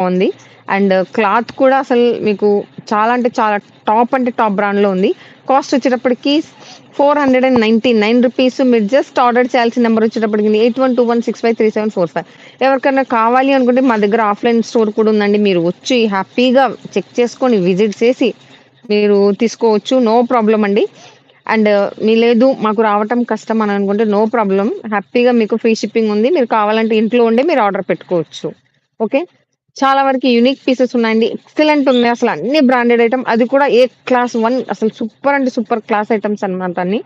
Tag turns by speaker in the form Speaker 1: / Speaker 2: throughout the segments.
Speaker 1: బావుంది. And cloth కూడా అసలు మీకు చాలా అంటే చాలా టాప్ అంటే టాప్ బ్రాండ్‌లో ఉంది. కాస్ట్ వచ్చేటప్పటికి రూ. 499 మీరు జస్ట్ ఆర్డర్ చేయాల్సిన నంబర్ వచ్చేటప్పటికి 8121653745 ఎవరికన్నా కావాలి అనుకుంటే మా దగ్గర ఆఫ్‌లైన్ స్టోర్ కూడా ఉందండి. మీరు వచ్చి హ్యాపీగా చెక్ చేసుకొని, విజిట్ చేసి మీరు తీసుకోవచ్చు. నో ప్రాబ్లమ్ అండి. అండ్ లేదు మాకు రావటం కష్టం అని అనుకుంటే నో ప్రాబ్లమ్. హ్యాపీగా మీకు ఫ్రీ షిప్పింగ్ ఉంది. మీరు కావాలంటే ఇంట్లో ఉండే మీరు ఆర్డర్ పెట్టుకోవచ్చు. ఓకే. చాలా వరకు యూనిక్ పీసెస్ ఉన్నాయండి. ఎక్సలెంట్ ఉన్నాయి. అసలు అన్ని బ్రాండెడ్ ఐటెమ్. అది కూడా ఏ క్లాస్ 1 అసలు సూపర్ అంటే సూపర్ క్లాస్ ఐటెమ్స్ అన్నమాట అన్ని.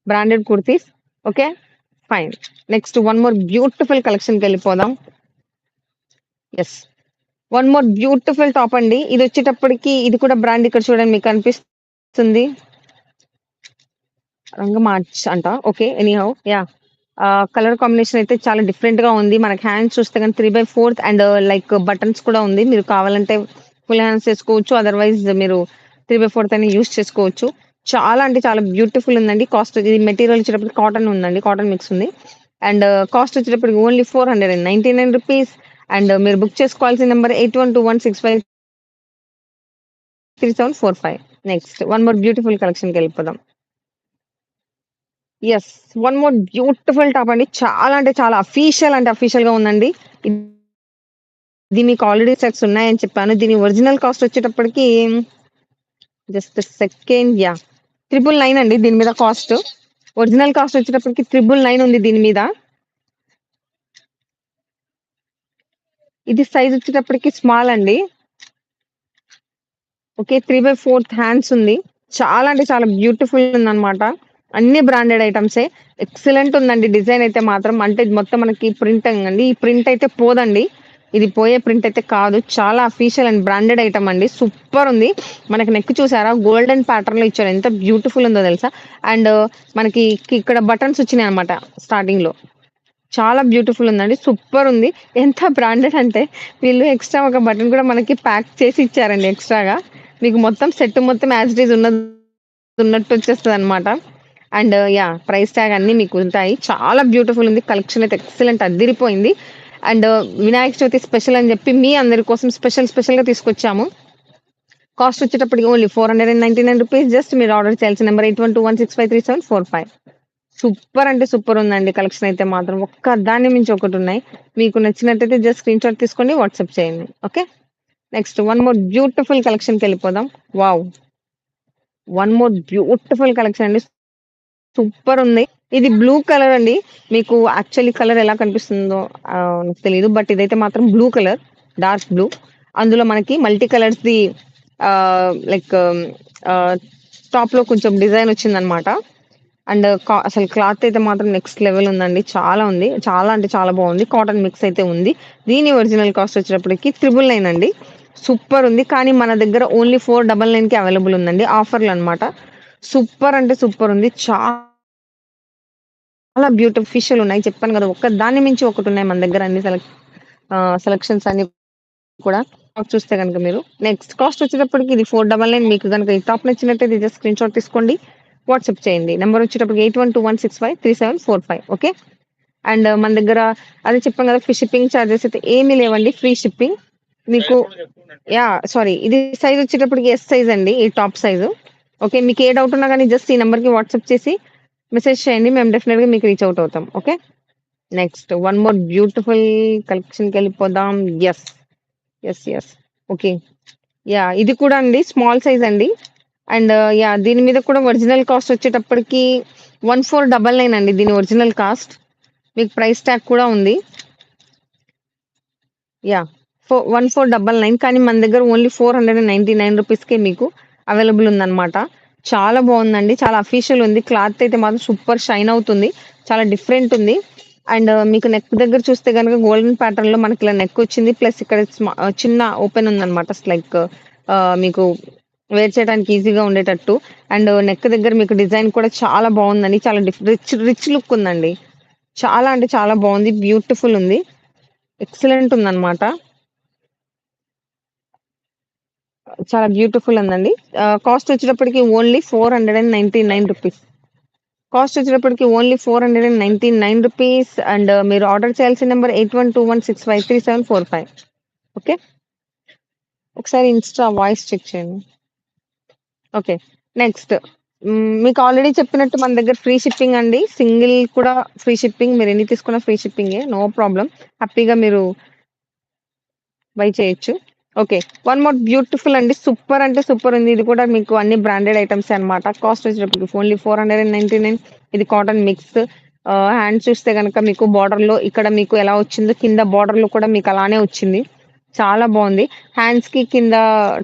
Speaker 1: Branded kurtis. Okay. Fine. Next one more beautiful కలెక్షన్‌కెళ్ళిపోదాం. Yes. One more beautiful top అండి. ఇదొచ్చేటప్పటికి ఇది కూడా బ్రాండ్ ఇక్కడ చూడండి మీకు కనిపిస్తుంది. రంగమార్చ్ అంట. Okay. Anyhow yeah! Colour combination అయితే చాలా డిఫరెంట్‌గా ఉంది. మనకి హ్యాండ్స్ చూస్తే గనుక 3/4 అండ్ లైక్ బటన్స్ కూడా ఉంది. మీరు కావాలంటే ఫుల్ హ్యాండ్స్ ఏసుకోవచ్చు. అదర్‌వైజ్ మీరు 3/4 అయినా యూజ్ చేసుకోవచ్చు. చాలా అంటే చాలా బ్యూటిఫుల్ ఉందండి. కాస్ట్ ఇది మెటీరియల్ వచ్చేటప్పటికి కాటన్ ఉందండి. కాటన్ మిక్స్ ఉంది. అండ్ కాస్ట్ వచ్చేటప్పటికి ఓన్లీ రూ. 499 అండ్ మీరు బుక్ చేసుకోవాల్సిన number 8121653745 next one more beautiful కలెక్షన్‌కెళ్ళిపోదాం. Yes. One more beautiful top అండి. చాలా అంటే చాలా అఫీషియల్ అంటే అఫీషియల్‌గా ఉందండి. ఇది మీకు ఆల్రెడీ సెట్స్ ఉన్నాయని చెప్పాను. దీని ఒరిజినల్ కాస్ట్ వచ్చేటప్పటికి జస్ట్ సెకండ్ యాహ్! 999 అండి దీని మీద కాస్ట్. ఒరిజినల్ కాస్ట్ వచ్చేటప్పటికి 999 ఉంది దీని మీద. ఇది సైజ్ వచ్చేటప్పటికి స్మాల్ అండి. ఓకే. 3/4 హ్యాండ్స్ ఉంది. చాలా అంటే చాలా బ్యూటిఫుల్ ఉందన్నమాట. అన్ని బ్రాండెడ్ ఐటెమ్సే. ఎక్సలెంట్ ఉందండి డిజైన్ అయితే మాత్రం. అంటే ఇది మొత్తం మనకి ప్రింటింగ్ అండి. ఈ ప్రింట్ అయితే పోదండి. ఇది పోయే ప్రింట్ అయితే కాదు. చాలా అఫీషియల్ అండ్ బ్రాండెడ్ ఐటెమ్ అండి. సూపర్ ఉంది. మనకి నెక్ చూసారా? గోల్డెన్ ప్యాటర్న్‌లో ఇచ్చారు. ఎంత బ్యూటిఫుల్ ఉందో తెలుసా? అండ్ మనకి ఇక్కడ బటన్స్ వచ్చినాయన్నమాట స్టార్టింగ్‌లో. చాలా బ్యూటిఫుల్ ఉందండి. సూపర్ ఉంది. ఎంత బ్రాండెడ్ అంటే వీళ్ళు ఎక్స్‌ట్రా ఒక బటన్ కూడా మనకి ప్యాక్ చేసి ఇచ్చారండి ఎక్స్‌ట్రాగా. మీకు మొత్తం సెట్ మొత్తం యాస్ ఇట్ ఈజ్ ఉన్నట్టు వచ్చేస్తదనమాట. And yeah! ప్రైస్ ట్యాగ్ అన్నీ మీకు ఉంటాయి. చాలా బ్యూటిఫుల్ ఉంది. కలెక్షన్ అయితే ఎక్సలెంట్ అద్దిరిపోయింది. అండ్ వినాయక చవితి స్పెషల్ అని చెప్పి మీ అందరి కోసం స్పెషల్‌గా తీసుకొచ్చాము. కాస్ట్ వచ్చేటప్పటికి ఓన్లీ రూ. 499 జస్ట్ మీరు ఆర్డర్ చేయాల్సిన నంబర్ 8121653745 సూపర్ అంటే సూపర్ ఉందండి కలెక్షన్ అయితే మాత్రం. ఒక్క దాన్ని మించి ఒకటున్నాయి. మీకు నచ్చినట్టయితే జస్ట్ స్క్రీన్‌షాట్ తీసుకొని వాట్సాప్ చేయండి. Okay. Next one more beautiful కలెక్షన్‌కెళ్ళిపోదాం. Wow! One more beautiful collection అండి. సూపర్ ఉంది. ఇది బ్లూ కలర్ అండి. మీకు యాక్చువల్లీ కలర్ ఎలా కనిపిస్తుందో నాకు తెలీదు. బట్ ఇదైతే మాత్రం బ్లూ కలర్. Dark blue. అందులో మనకి మల్టీ కలర్స్‌ది లైక్ ఆహ్, టాప్‌లో కొంచెం డిజైన్ వచ్చిందన్నమాట. అండ్ అసలు క్లాత్ అయితే మాత్రం నెక్స్ట్ లెవెల్ ఉందండి. చాలా ఉంది. చాలా అంటే చాలా బావుంది. కాటన్ మిక్స్ అయితే ఉంది. దీని ఒరిజినల్ కాస్ట్ వచ్చేటప్పటికి 999 అండి. సూపర్ ఉంది. కానీ మన దగ్గర ఓన్లీ 499కి అవైలబుల్ ఉందండి. ఆఫర్‌లో అన్నమాట. సూపర్ అంటే సూపర్ ఉంది. చాలా బ్యూటిఫిషియల్ ఉన్నాయి. చెప్పాను గదా! ఒక్క దాన్ని మించి ఒకటున్నాయి మన దగ్గర అన్ని సెలక్షన్స్ అన్ని కూడా. టాప్ చూస్తే గనుక మీరు. నెక్స్ట్ కాస్ట్ వచ్చేటప్పటికి ఇది 499 మీకు గనుక ఈ టాప్ నచ్చినట్టయితే జస్ట్ స్క్రీన్‌షాట్ తీసుకోండి. వాట్సాప్ చేయండి. నంబర్ వచ్చేటప్పటికి 8121653745 ఓకే. అండ్ మన దగ్గర అదే చెప్పాను గదా! షిప్పింగ్ చార్జెస్ అయితే ఏమీ లేవండి. Free shipping. మీకు యాహ్! సారీ ఇది సైజ్ వచ్చేటప్పటికి ఎస్ సైజ్ అండి. ఈ టాప్ సైజు. ఓకే. మీకు ఏ డౌట్ ఉన్నా గాని జస్ట్ ఈ నంబర్‌కి వాట్సాప్ చేసి మెసేజ్ చేయండి. మేము డెఫినిట్‌గా మీకు రీచ్ ఔట్ అవుతాం. Okay. Next one more beautiful కలెక్షన్‌కెళ్ళిపోదాం. యెస్. యెస్. ఓకే. యాహ్! ఇది కూడా అండి స్మాల్ సైజ్ అండి. And yeah! దీని మీద కూడా ఒరిజినల్ కాస్ట్ వచ్చేటప్పటికి 1499 అండి దీని ఒరిజినల్ కాస్ట్. మీకు ప్రైస్ ట్యాగ్ కూడా ఉంది. యాహ్! 1499 కానీ మన దగ్గర ఓన్లీ రూ. 499కే మీకు అవైలబుల్ ఉందన్నమాట. చాలా బావుందండి. చాలా అఫీషియల్ ఉంది. క్లాత్ అయితే మాత్రం సూపర్ షైన్ అవుతుంది. చాలా డిఫరెంట్ ఉంది. అండ్ మీకు నెక్ దగ్గర చూస్తే గనుక గోల్డెన్ ప్యాటర్న్‌లో మనకి ఇలా నెక్ వచ్చింది. ప్లస్ ఇక్కడ చిన్న ఓపెన్ ఉందన్నమాట. లైక్ మీకు వేర్ చేయడానికి ఈజీగా ఉండేటట్టు. అండ్ నెక్ దగ్గర మీకు డిజైన్ కూడా చాలా బావుందండి. చాలా రిచ్ లుక్ ఉందండి. చాలా అంటే చాలా బావుంది. బ్యూటిఫుల్ ఉంది. ఎక్సలెంట్ ఉందన్నమాట. చాలా బ్యూటిఫుల్ ఉందండి. కాస్ట్ వచ్చేటప్పటికి ఓన్లీ రూ. 499 కాస్ట్ వచ్చేటప్పటికి ఓన్లీ రూ. 499 అండ్ మీరు ఆర్డర్ చేయాల్సిన నంబర్ 8121653745 ఓకే. ఒకసారి ఇన్‌స్టా వాయిస్ చెక్ చేయండి. ఓకే. నెక్స్ట్ మీకు ఆల్రెడీ చెప్పినట్టు మన దగ్గర ఫ్రీ షిప్పింగ్ అండి. సింగిల్ కూడా ఫ్రీ షిప్పింగ్. మీరెన్ని తీసుకున్నా ఫ్రీ షిప్పింగే. No problem. హ్యాపీగా మీరు బై చేయొచ్చు. ఓకే. వన్ మోర్ బ్యూటిఫుల్ అండి. సూపర్ అంటే సూపర్ ఉంది. ఇది కూడా మీకు అన్ని బ్రాండెడ్ ఐటెమ్సే అన్నమాట. కాస్ట్ వచ్చేటప్పటికి ఓన్లీ 499 ఇది కాటన్ మిక్స్. హ్యాండ్స్ చూస్తే గనక మీకు బోర్డర్‌లో ఇక్కడ మీకు ఎలా వచ్చిందో కింద బోర్డర్‌లో కూడా మీకు అలానే వచ్చింది. చాలా బావుంది. హ్యాండ్స్‌కి కింద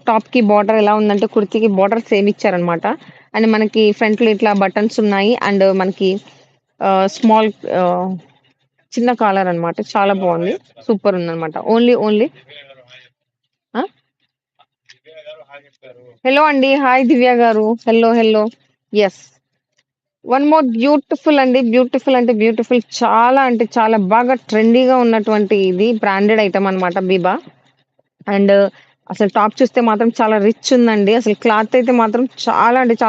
Speaker 1: టాప్‌కి బోర్డర్ ఎలా ఉందంటే కుర్తీకి బోర్డర్ సేమ్ ఇచ్చారన్నమాట. అండ్ మనకి ఫ్రంట్‌లో ఇట్లా బటన్స్ ఉన్నాయి. అండ్ మనకి స్మాల్ చిన్న కాలర్ అన్నమాట. చాలా బావుంది. సూపర్ ఉందన్నమాట. ఓన్లీ ఆ! హలో అండి. హాయ్ దివ్య గారు. Hello. Yes. One more beautiful అండి. బ్యూటిఫుల్ అంటే బ్యూటిఫుల్ చాలా అంటే చాలా బాగా ట్రెండీగా ఉన్నటువంటి ఇది బ్రాండెడ్ ఐటెమ్ అన్నమాట 'బీబా'. అండ్ అసలు టాప్ చూస్తే మాత్రం చాలా రిచ్ ఉందండి. అసలు క్లాత్ అయితే మాత్రం చాలా అంటే చాలా